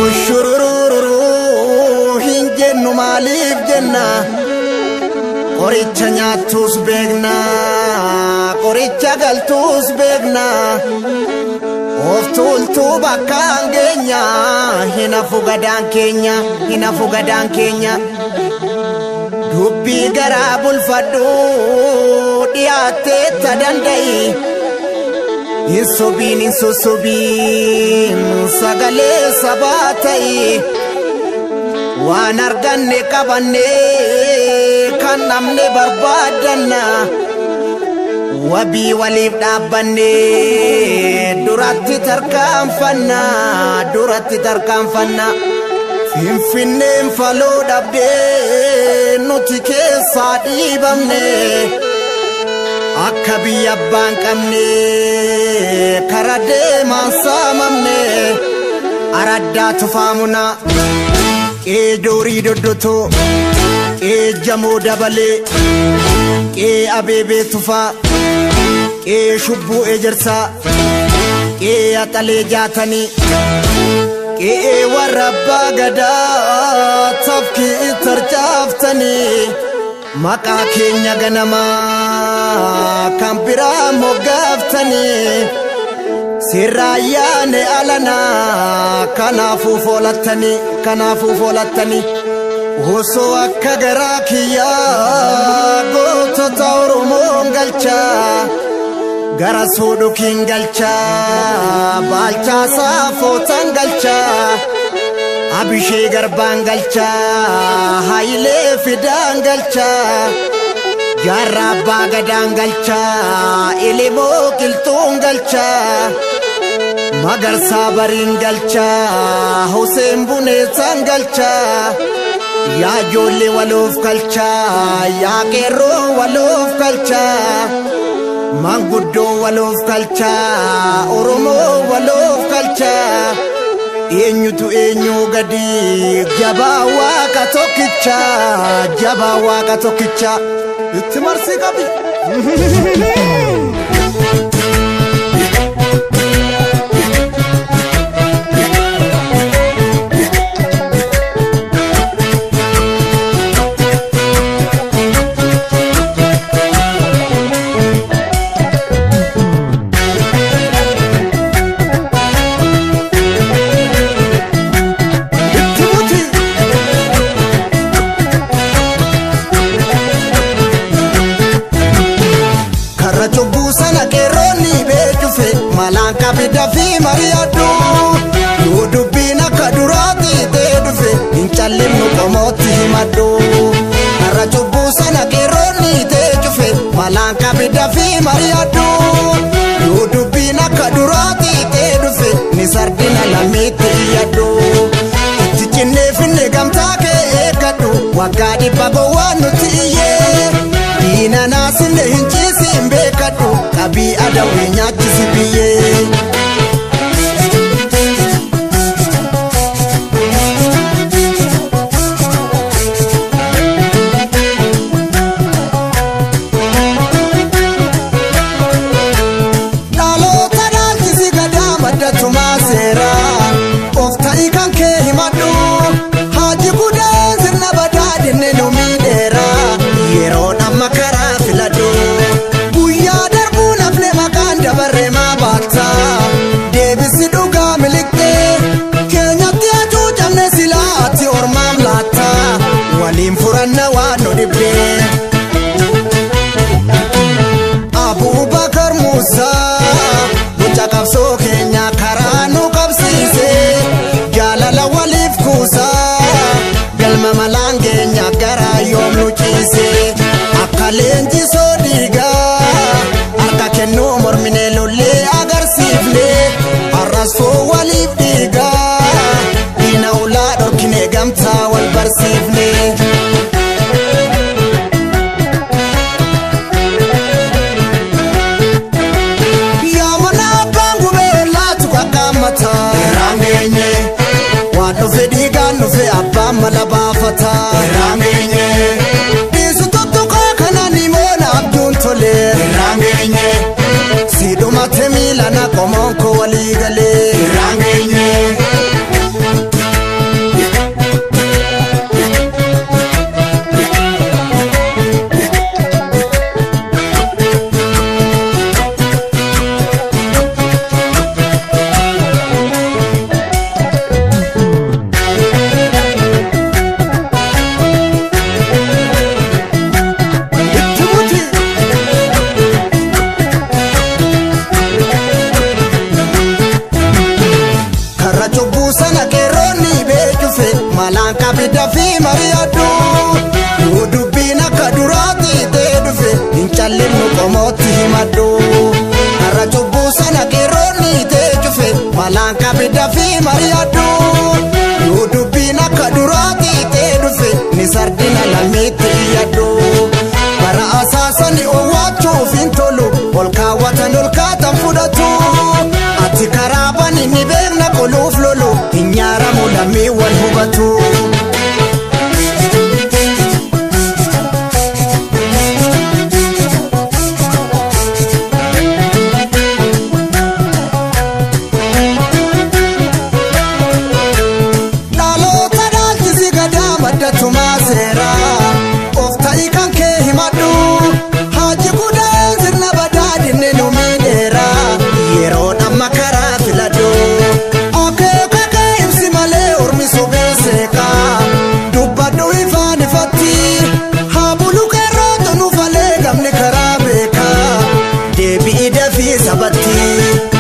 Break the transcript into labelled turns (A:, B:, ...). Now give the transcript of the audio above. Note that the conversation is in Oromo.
A: Ushururu hinjennu malif jenna qoricha nyaatus beekna qoricha galtus beekna oftultu bakkaan keenya hinafu gadaan keenya dubbii garaa bulfadhu dhiyaattee ta danda'i insobin sagale sabatai waan arganne qabanne kan namne barbaadanna wabii waliif dhaabbanne duratti tarkaanfanna finfinneen faloo dhabdee nuti keessaa dhiibamne akka biyya abbaan qabne karaa deemaan saamamne araddaa tufaamuna qee doorii doddoto qee jamoo dabalee qee abeebee tufaa qee shubbuu ejersaa qee axalee jaatanii qee warra abbaa gadaa tafkii tarcaaftanii maqaa keenya ganamaa kan biraa moggaaftanii sirraayyaane alanaa kanaafuu foolattanii osoo akka garaa kiyyaa gootota Oromoon galchaa gara suudhukiin galchaa baalchaa saafootaan galchaa abishee garbaan galchaa hayilee fidaan galchaa jaarra abbaa gadaan galchaa ilimoo qilxuun galchaa magarsaa bariin galchaa Huseen Buneessaan galchaa yaa ijoollee waloof galchaa yaa qeerroo waloof galchaa manguddoo waloof galchaa Oromoo waloof galchaa eenyutu eenyu gadi jabaa waaqa tokkicha itti marsii qabi malanka bidafi mariadu dubina kadurati tedufe inchallimnu qomoti madu arachubu sana keroni tejufe malanka bidafi mariadu dubina kadurati tedufe nisardina lamiti yadu tichine finne gamtake ekadu wakadi bago wanutiye dina nasinde hinchisi mbekadu kabi adawe nyachisi biye furanna wano dibbe Abubakar Musa mucha qabso keenya karanu qabsiise jaalala waliif kuusa galma malangeenya gara yoom nu ciise akka leenjisoo dhiigaa harka kennuu mormine lollee agarsiifne arras foo waliif dhiigaa diina ulaa dhorkine gamtaa wal barsiifne malabafata ramenye disu tuttuqa kanani mona abdun tole ramenye siduma temila na qomonko walii galee
B: Rangeenye
A: Malanka bidafi mariadu Udubina kadurati te dufe Inchalinu komoti himadu Arachubu sana kironi te jufe Malanka bidafi mariadu Udubina kadurati te dufe Nisardina lamiti yadu Para asasa ni owachu fintolu Olka watan olka tamfudatu Ati karabani ni begna koluf lolo Inyara mulami walhubatu
B: Sabati